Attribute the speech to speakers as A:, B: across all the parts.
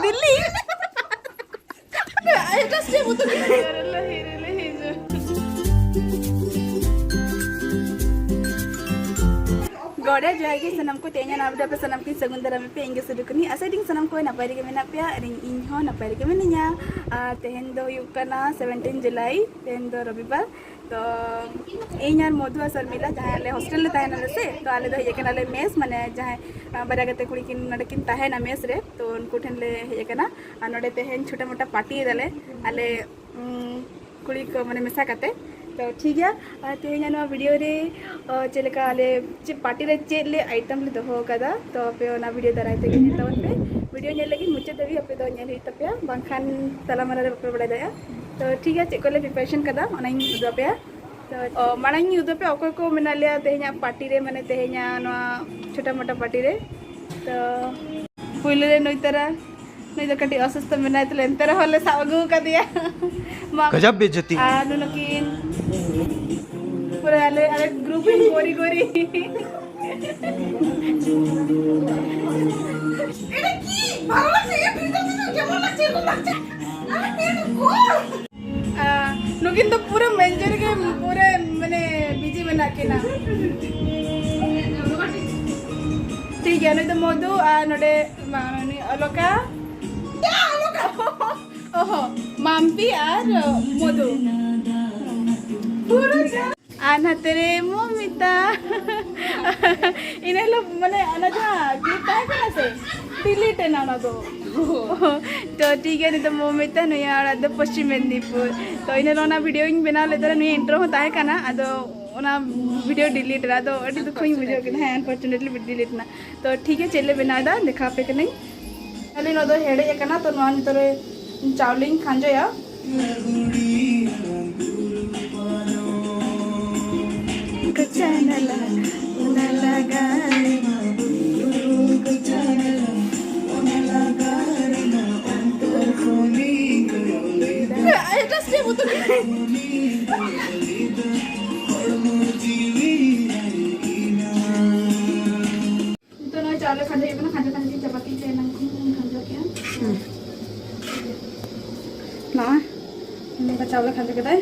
A: दिल्ली এটা স্টেপ তো Gora lagi sanam ko tenya na abda pa sanam ki segundara me pe inge sedukuni asa ding sanam ko na pari ke mena pya ring inho na pari ke meninya tehen do yukana 17 July tehen do Rabibar तो इन्यार मधु असर मिला जहाँ ले hostel ले ताहे ना से तो आले दो ये ले मेस माने जहाँ बड़ा गते कुड़ी किन नडे किन ताहे ना मेस रे तो उनको ठन ले ये कना नडे तेहेन छोटा मोटा पार्टी दले आले कुड़ी को माने मिसा करते तो ठीक है तेहेन ना वीडियो रे चलेका आले पार्टी रे चेले आइटम ले दोहो कदा तो पे ना वीडियो दराय ते के तो पे वीडियो ने लगी मुझे तभी अपे दो ने ही तपया बांखान तला मना रे पे बड़ा दया तो ठीक है चेक ले प्रिपरेशन कदा ऑनलाइन उदो पे तो मानाई उदो पे ओको को मेना लिया तेहेना पार्टी रे माने तेहेना नो छोटा मोटा पार्टी रे तो पुइले रे नोइतरा नई तो कटी असुस्थ मेना तो एंतरा होले सागु का दिया
B: गजब बेइज्जती
A: नो नकिन पूरा आले आले ग्रुपिंग गोरी गोरी এটা কি ভালো লাগছে এই ভিডিওটা কেমন লাগছে এরকম লাগছে नुकिन तो पूरे मेंजर के पूरे मैंने बिजी बना के ना ठीक है नहीं तो मधु नोडे अलोका ओहो माम्पी और मधु आना तेरे मोमिता इन्हें लोग मैंने आना था क्लिप है क्या से डिलीट है ना तो ठीक है नहीं तो मोमिता नहीं यार अदो पश्चिम मेदिनीपुर तो इन्हें लोना वीडियो इन बना लेते रहे नहीं इंट्रो होता है ना अदो उना वीडियो डिलीट रहा तो अड़ी तो कोई वीडियो के ना अनफॉर्चुनेटली डिलीट ना तो ठीक है चले बना दा दिखा पे के नहीं अली नो दो हेडे एक ना तो नॉन तो चावलिंग खांजो या कचनला उनला गाले कचनला उनला गाले अंतर खोली এটা স্টেপ তো तो ना चावल खाने ये ना खाने खाने चपाती चाय ना खाने क्या ना मेरा चावल खाने के दाई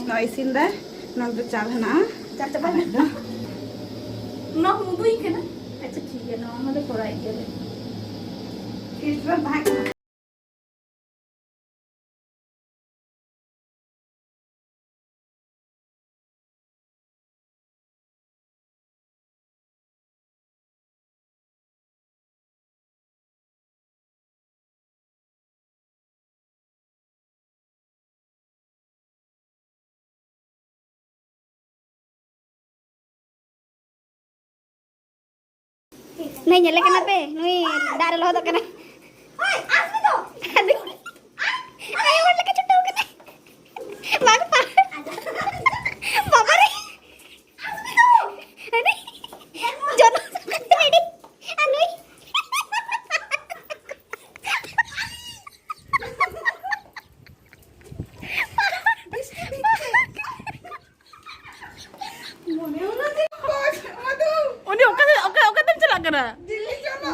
A: ना इसिल दाई ना तो चावल ना चाचा ना ना मुझे ही क्या ना अच्छा ठीक है ना हमारे थोड़ा ही है इस बार भाग
C: नहीं nyala kenapa? Nui darah loh tak kena. Hai, asmi tu. Aduh. Ayo mana kecutu kena. Mak pa. Papa ni. Asmi tu. Ani. Jono sampai ni. Ani.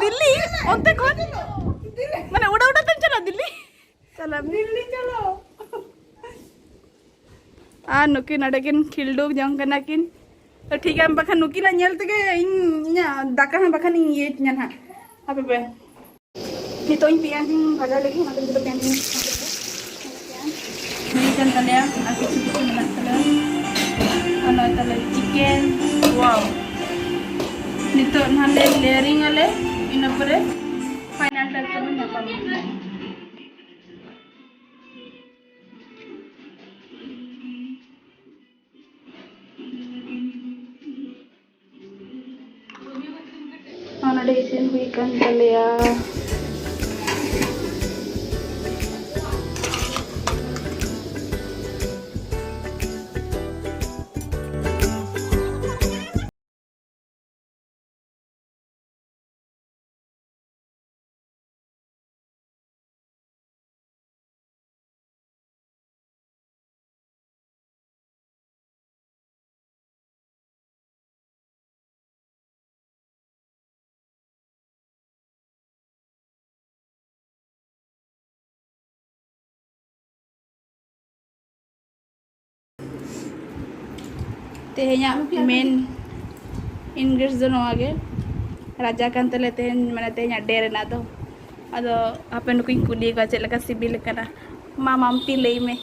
A: Delhi ओते कौन माने उड़ा उड़ा तुम चलो दिल्ली चलो दिल्ली चलो नुकिन अड़किन खिलडुक जंग कना किन तो ठीक है बखन नुकिन नेल तके इन दाका हां बखन ये न्यान हां आपे पे नितो इन पियान भाजा लगी मतलब तो पियान नहीं चल तले आके चिकन बना तले अनो तले चिकन वाओ नितो नाले लेयरिंग आले इन ऊपर फाइनल टच में नपा नोडे इसिन हुई कान तलेया तेहेኛ मेन इंग्रेस दो नवागे राजा कान तले तेहेñ माने तेहेኛ डेर ना दो अदो आपे नुकुኝ कुली का चेलका सिबिल कना मामामती लई में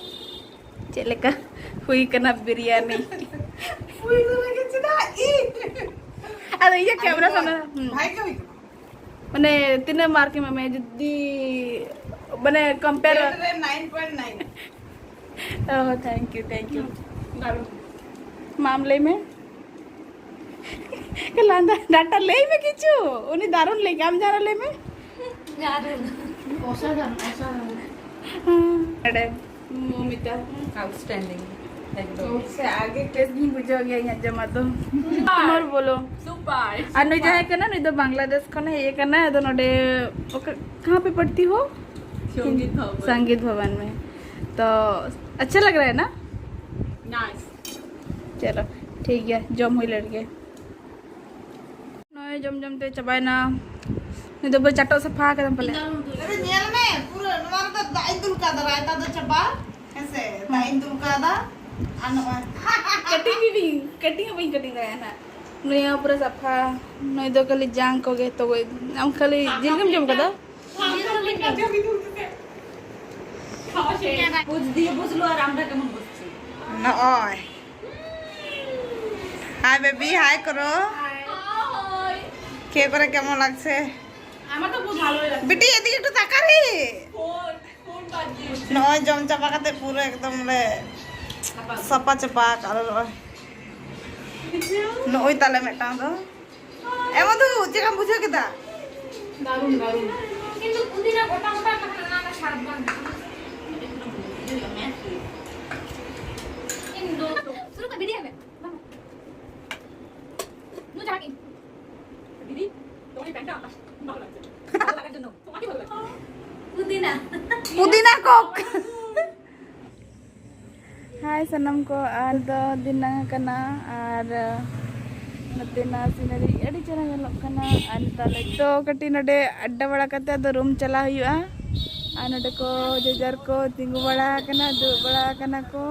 A: चेलका हुई कना biryani
D: Uy, no me quedé nada.
A: अदो ये कैमरा सामने
D: Ay, qué rico.
A: माने तिने मार्क में जदी माने कंपेयर
D: 9.9.
A: ओह थैंक यू मामले में कलांदा डाटा ले में किचु उनी दारुन ले काम जाना ले में अरे मोमिता
D: Outstanding.
A: से आगे केस नहीं बुझो गया यहाँ जमा तो और बोलो
D: Super.
A: अनु जाए करना नहीं तो बांग्लादेश को ना ये करना है तो नोडे कहाँ पे पढ़ती हो
D: संगीत भवन.
A: संगीत भवन में तो अच्छा लग रहा है ना
D: Nice.
A: चलो ठीक है जम हुई लड़के नए जम जम ते चबाई ना नहीं तो बस चटो सफा कर पहले
D: अरे नियल में पूरा नवार तो दाई दुल का दरा था तो चबा ऐसे दाई दुल का दा अनवा
A: कटिंग भी कटिंग गया ना नहीं पूरा सफा नहीं तो खाली जांग को गए तो हम खाली जिलगम जम कदा
D: बुझ दिए बुझलो और আমরা কেমন বুঝছি নয় হাই বেবি হাই করো কে করে কেমন লাগছে
A: আমার তো বহুত ভালোই লাগে
D: বেটি এদিকে একটু তাকা রে নয় জম চাপাকাতে পুরো একদম রে সাপা চাপা কালো নয় তালে মেটা দো এমন তো উচ্চে কাম বুঝো কেদা
A: দারুন
C: কিন্তু পুদিনা গোটা গোটা না না সারবান शुरू कर वीडियो में नु जाके दीदी तुम्हारी पैंट भालो লাগছে ভালো লাগার জন্য তোমাকে ভালো লাগছে पुदीना
D: पुदीना कोक
A: हाय सनम को आर दो दिन कना आर नतेना सीनरी अड़ी चरा ñelok kana आर ताले तो कटी नडे अड्डा बड़ा कते तो रूम चला हुआ आ नडे को जेजार को तिंगु बड़ा कना दु बड़ा कना को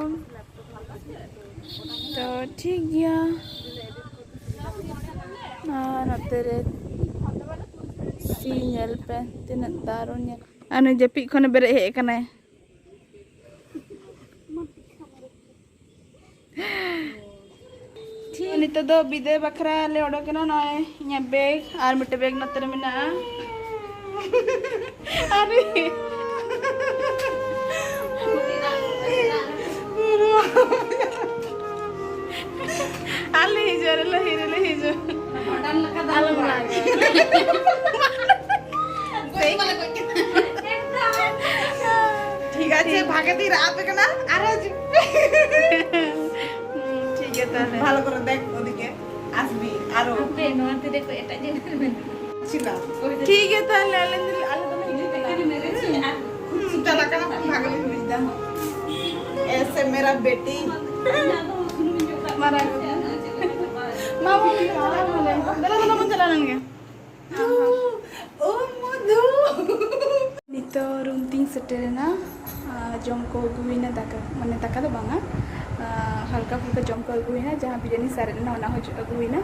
A: तो ठीक गया नते रे सी ñel पे तिना दारुन ñel anu जपी खने बेरे हे कना नित दो बिदे बखरा ले ओडोकेना नय इnya बैग आर मिटे बैग नतर मेना अरे आले हिजो रे हिजो आलम लागे
D: ঠিক আছে ভাগে দি রাত কেনা আর
A: ठीक है ताले
D: ভালো করে দেখ ওদিকে আসবি আরো
C: नोते देखो এটা জিনিস
D: ছিল
A: ठीक है ताले आले तो हिजो
D: चला करना भागे भेज दे ऐसे मेरा बेटी
A: मारा मामा दला मन चला नंगे
D: ओ मधु
A: नितो रूम तीन सेटेना जम को गुइना दाका माने दाका तो बांगा हल्का फुल्का जम को गुइना जहां बिरयानी सारेना होना हो गुइना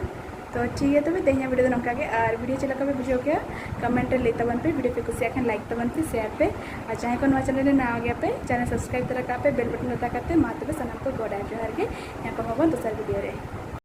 A: तो ठीक है तबे तेहना वीडियो नोका के और वीडियो चला का बुझो के कमेंट ले तबन पे वीडियो पे कुछ आखन लाइक तबन पे शेयर पे और चाहे को नवा चैनल ना आ गया पे चैनल सब्सक्राइब तरा का पे बेल बटन दबा करते मात्र सनम को गोड़ा जोहार के यहाँ को होबन दूसरा वीडियो रे।